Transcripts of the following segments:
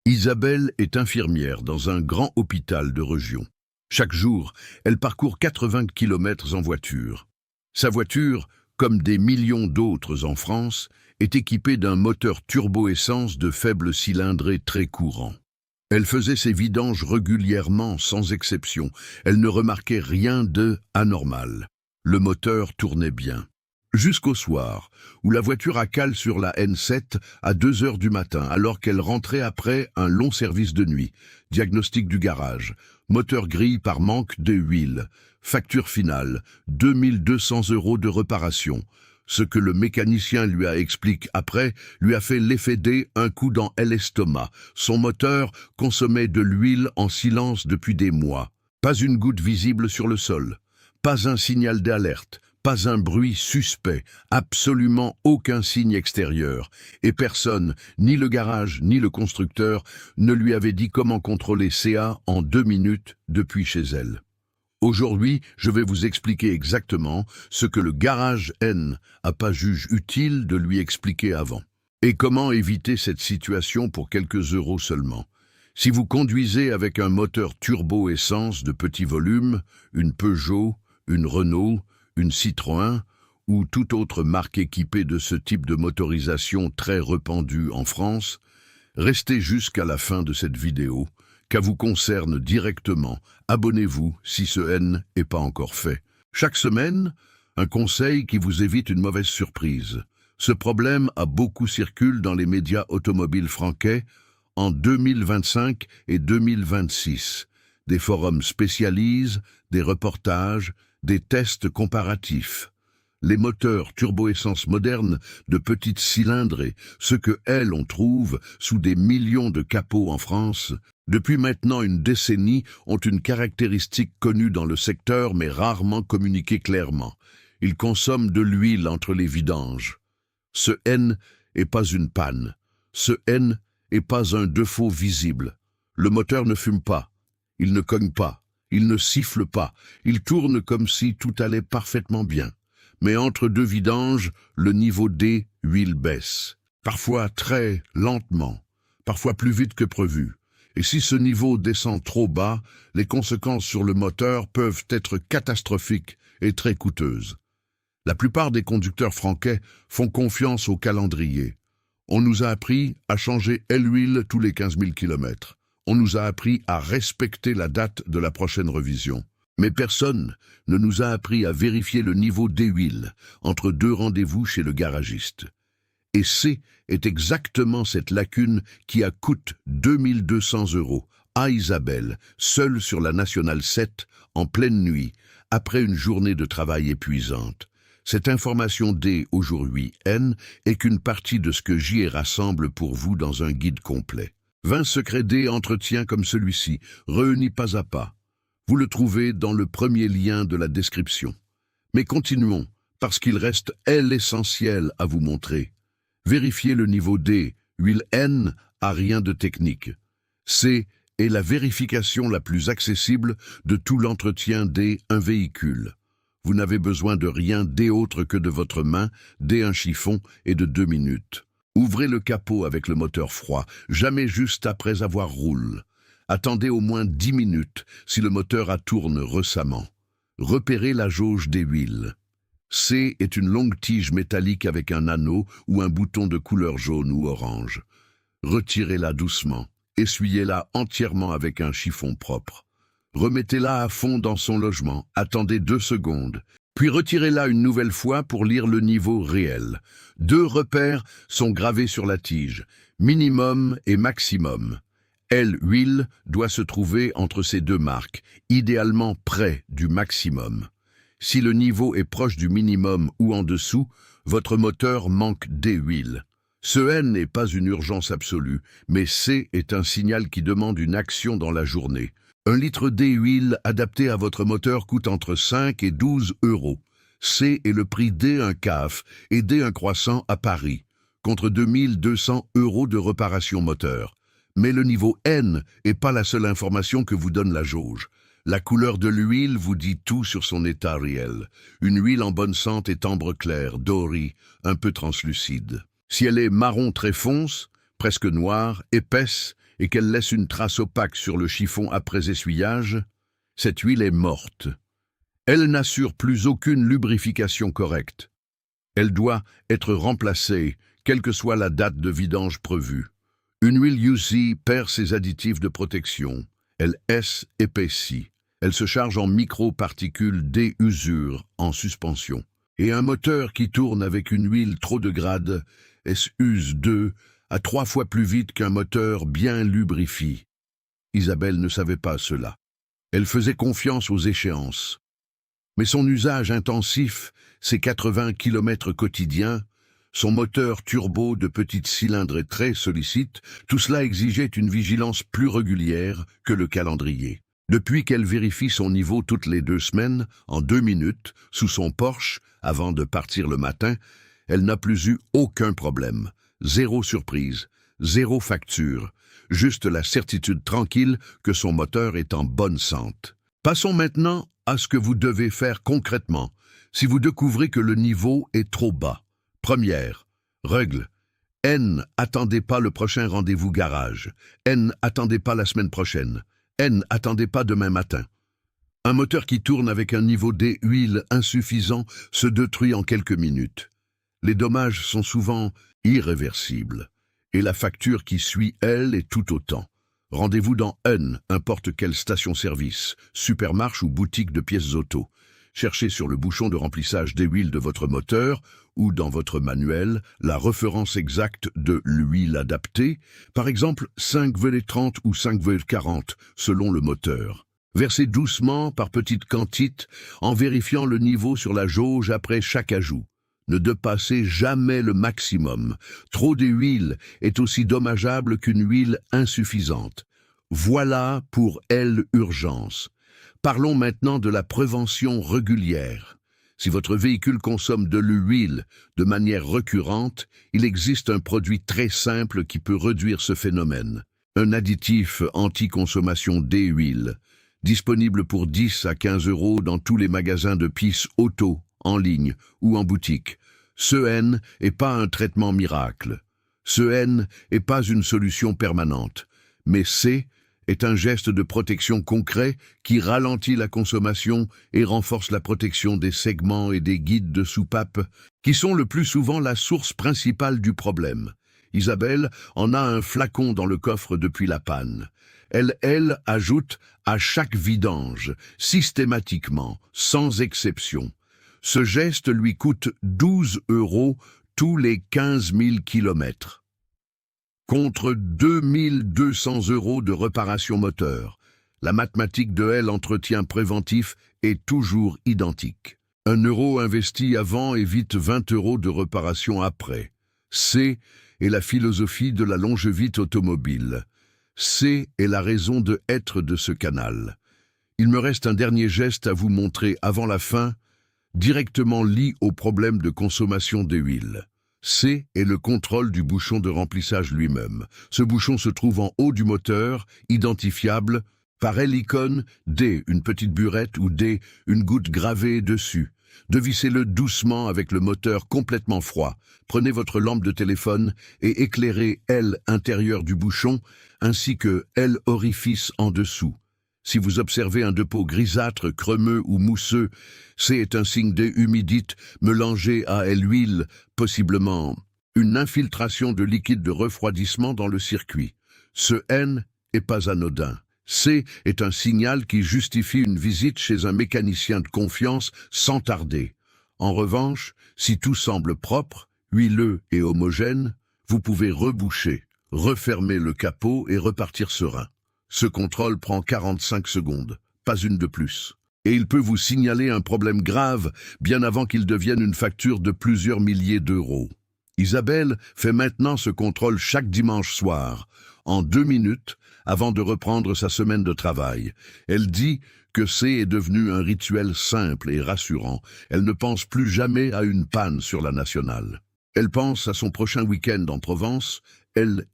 Isabelle est infirmière dans un grand hôpital de région. Chaque jour, elle parcourt 80 kilomètres en voiture. Sa voiture, comme des millions d'autres en France, est équipée d'un moteur turbo-essence de faible cylindrée très courant. Elle faisait ses vidanges régulièrement, sans exception. Elle ne remarquait rien de anormal. Le moteur tournait bien. Jusqu'au soir, où la voiture a cale sur la N7 à 2 heures du matin, alors qu'elle rentrait après un long service de nuit. Diagnostic du garage. Moteur grille par manque d'huile. Facture finale, 2200 € de réparation. Ce que le mécanicien lui a expliqué après lui a fait l'effet d'un coup dans l'estomac. Son moteur consommait de l'huile en silence depuis des mois. Pas une goutte visible sur le sol. Pas un signal d'alerte. Pas un bruit suspect, absolument aucun signe extérieur, et personne, ni le garage ni le constructeur, ne lui avait dit comment contrôler CA en 2 minutes depuis chez elle. Aujourd'hui, je vais vous expliquer exactement ce que le garage N n'a pas jugé utile de lui expliquer avant, et comment éviter cette situation pour quelques euros seulement. Si vous conduisez avec un moteur turbo-essence de petit volume, une Peugeot, une Renault, une Citroën ou toute autre marque équipée de ce type de motorisation très répandue en France, restez jusqu'à la fin de cette vidéo, car vous concerne directement. Abonnez-vous si ce N n'est pas encore fait. Chaque semaine, un conseil qui vous évite une mauvaise surprise. Ce problème a beaucoup circulé dans les médias automobiles franquais en 2025 et 2026. Des forums spécialisés, des reportages, des tests comparatifs. Les moteurs turbo-essence modernes de petites cylindrées, ce que on trouve sous des millions de capots en France, depuis maintenant une décennie, ont une caractéristique connue dans le secteur mais rarement communiquée clairement. Ils consomment de l'huile entre les vidanges. Ce N n'est pas une panne. Ce N n'est pas un défaut visible. Le moteur ne fume pas. Il ne cogne pas. Il ne siffle pas, il tourne comme si tout allait parfaitement bien. Mais entre deux vidanges, le niveau d'huile baisse. Parfois très lentement, parfois plus vite que prévu. Et si ce niveau descend trop bas, les conséquences sur le moteur peuvent être catastrophiques et très coûteuses. La plupart des conducteurs franquais font confiance au calendrier. On nous a appris à changer l'huile tous les 15 000 kilomètres. On nous a appris à respecter la date de la prochaine révision. Mais personne ne nous a appris à vérifier le niveau d'huile entre 2 rendez-vous chez le garagiste. Et c'est exactement cette lacune qui a coûté 2200 € à Isabelle, seule sur la Nationale 7, en pleine nuit, après une journée de travail épuisante. Cette information aujourd'hui N est qu'une partie de ce que j'y rassemble pour vous dans un guide complet. 20 secrets d'entretien comme celui-ci, réunis pas à pas. Vous le trouvez dans le premier lien de la description. Mais continuons, parce qu'il reste l'essentiel à vous montrer. Vérifiez le niveau huile N a rien de technique. C est la vérification la plus accessible de tout l'entretien d'un véhicule. Vous n'avez besoin de rien autre que de votre main, un chiffon et de 2 minutes. Ouvrez le capot avec le moteur froid, jamais juste après avoir roulé. Attendez au moins 10 minutes si le moteur tourne récemment. Repérez la jauge d'huile. C est une longue tige métallique avec un anneau ou un bouton de couleur jaune ou orange. Retirez-la doucement. Essuyez-la entièrement avec un chiffon propre. Remettez-la à fond dans son logement. Attendez 2 secondes. Puis retirez-la une nouvelle fois pour lire le niveau réel. 2 repères sont gravés sur la tige, minimum et maximum. L'huile doit se trouver entre ces 2 marques, idéalement près du maximum. Si le niveau est proche du minimum ou en dessous, votre moteur manque d'huile. Ce N n'est pas une urgence absolue, mais C est un signal qui demande une action dans la journée. 1 litre d'huile adapté à votre moteur coûte entre 5 et 12 €. C est le prix d'un CAF et d'un croissant à Paris, contre 2200 € de réparation moteur. Mais le niveau N n'est pas la seule information que vous donne la jauge. La couleur de l'huile vous dit tout sur son état réel. Une huile en bonne santé est ambre clair, dorée, un peu translucide. Si elle est marron très fonce, presque noire, épaisse et qu'elle laisse une trace opaque sur le chiffon après essuyage, cette huile est morte. Elle n'assure plus aucune lubrification correcte. Elle doit être remplacée, quelle que soit la date de vidange prévue. Une huile UC perd ses additifs de protection. Elle s'épaissit. Elle se charge en micro-particules d'usure en suspension. Et un moteur qui tourne avec une huile trop de grade s'use 2 à 3 fois plus vite qu'un moteur bien lubrifié. Isabelle ne savait pas cela. Elle faisait confiance aux échéances. Mais son usage intensif, ses 80 km quotidiens, son moteur turbo de petite cylindre très sollicite, tout cela exigeait une vigilance plus régulière que le calendrier. Depuis qu'elle vérifie son niveau toutes les 2 semaines, en 2 minutes, sous son Porsche, avant de partir le matin, elle n'a plus eu aucun problème. Zéro surprise, zéro facture, juste la certitude tranquille que son moteur est en bonne santé. Passons maintenant à ce que vous devez faire concrètement si vous découvrez que le niveau est trop bas. Première, règle. N, attendez pas le prochain rendez-vous garage. N, attendez pas la semaine prochaine. N, attendez pas demain matin. Un moteur qui tourne avec un niveau d'huile insuffisant se détruit en quelques minutes. Les dommages sont souvent irréversibles. Et la facture qui suit, elle, est tout autant. Rendez-vous dans N, n'importe quelle station-service, supermarché ou boutique de pièces auto. Cherchez sur le bouchon de remplissage d'huile de votre moteur ou dans votre manuel la référence exacte de l'huile adaptée, par exemple 5,30 ou 5,40 selon le moteur. Versez doucement par petites quantités en vérifiant le niveau sur la jauge après chaque ajout. Ne dépassez jamais le maximum. Trop d'huile est aussi dommageable qu'une huile insuffisante. Voilà pour l'urgence. Parlons maintenant de la prévention régulière. Si votre véhicule consomme de l'huile de manière récurrente, il existe un produit très simple qui peut réduire ce phénomène. Un additif anti-consommation d'huile, disponible pour 10 à 15 € dans tous les magasins de pièces auto, en ligne ou en boutique. Ce N n'est pas un traitement miracle. Ce N n'est pas une solution permanente. Mais C est un geste de protection concret qui ralentit la consommation et renforce la protection des segments et des guides de soupape, qui sont le plus souvent la source principale du problème. Isabelle en a un flacon dans le coffre depuis la panne. Elle ajoute à chaque vidange, systématiquement, sans exception. Ce geste lui coûte 12 € tous les 15 000 kilomètres. Contre 2 200 € de réparation moteur. La mathématique de l'entretien préventif est toujours identique. 1 € investi avant évite 20 € de réparation après. C est la philosophie de la longévité automobile. C est la raison d'être de ce canal. Il me reste un dernier geste à vous montrer avant la fin, directement lié au problème de consommation d'huile. C est le contrôle du bouchon de remplissage lui-même. Ce bouchon se trouve en haut du moteur, identifiable par l'icône D, une petite burette ou D, une goutte gravée dessus. Dévissez-le doucement avec le moteur complètement froid. Prenez votre lampe de téléphone et éclairez l'intérieur du bouchon ainsi que l'orifice en dessous. Si vous observez un dépôt grisâtre, crémeux ou mousseux, c'est un signe d'humidité mélangé à l'huile, possiblement une infiltration de liquide de refroidissement dans le circuit. Ce N n'est pas anodin. C est un signal qui justifie une visite chez un mécanicien de confiance sans tarder. En revanche, si tout semble propre, huileux et homogène, vous pouvez reboucher, refermer le capot et repartir serein. Ce contrôle prend 45 secondes, pas une de plus. Et il peut vous signaler un problème grave bien avant qu'il devienne une facture de plusieurs milliers d'euros. Isabelle fait maintenant ce contrôle chaque dimanche soir, en 2 minutes, avant de reprendre sa semaine de travail. Elle dit que c'est est devenu un rituel simple et rassurant. Elle ne pense plus jamais à une panne sur la nationale. Elle pense à son prochain week-end en Provence,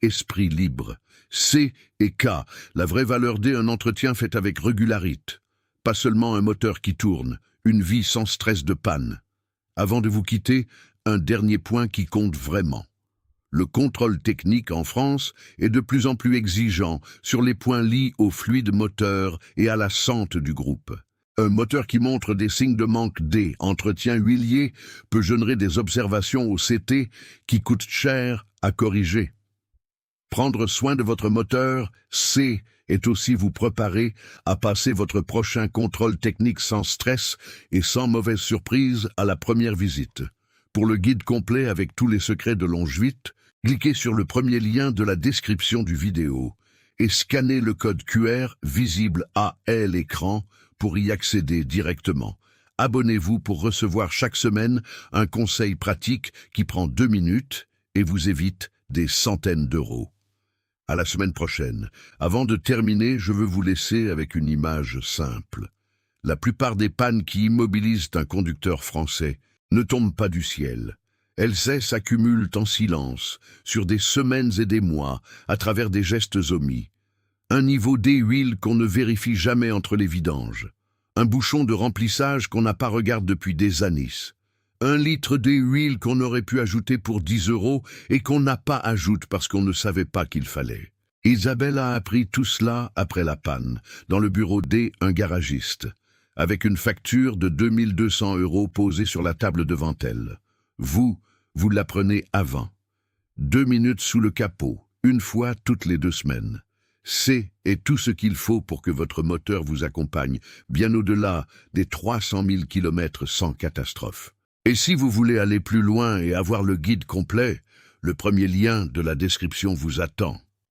esprit libre. C et K, la vraie valeur D, un entretien fait avec régularité. Pas seulement un moteur qui tourne, une vie sans stress de panne. Avant de vous quitter, un dernier point qui compte vraiment. Le contrôle technique en France est de plus en plus exigeant sur les points liés au fluide moteur et à la sente du groupe. Un moteur qui montre des signes de manque d'entretien huilier peut générer des observations au CT qui coûtent cher à corriger. Prendre soin de votre moteur, est aussi vous préparer à passer votre prochain contrôle technique sans stress et sans mauvaise surprise à la première visite. Pour le guide complet avec tous les secrets de Longevite, cliquez sur le premier lien de la description du vidéo et scannez le code QR visible à l'écran pour y accéder directement. Abonnez-vous pour recevoir chaque semaine un conseil pratique qui prend 2 minutes et vous évite des centaines d'euros. À la semaine prochaine. Avant de terminer, je veux vous laisser avec une image simple. La plupart des pannes qui immobilisent un conducteur français ne tombent pas du ciel. Elles s'accumulent en silence, sur des semaines et des mois, à travers des gestes omis. Un niveau d'huile qu'on ne vérifie jamais entre les vidanges. Un bouchon de remplissage qu'on n'a pas regardé depuis des années. 1 litre d'huile qu'on aurait pu ajouter pour 10 € et qu'on n'a pas ajouté parce qu'on ne savait pas qu'il fallait. Isabelle a appris tout cela après la panne, dans le bureau un garagiste, avec une facture de 2200 € posée sur la table devant elle. Vous l'apprenez avant. 2 minutes sous le capot, une fois toutes les 2 semaines. Est tout ce qu'il faut pour que votre moteur vous accompagne, bien au-delà des 300 000 km sans catastrophe. Et si vous voulez aller plus loin et avoir le guide complet, le premier lien de la description vous attend.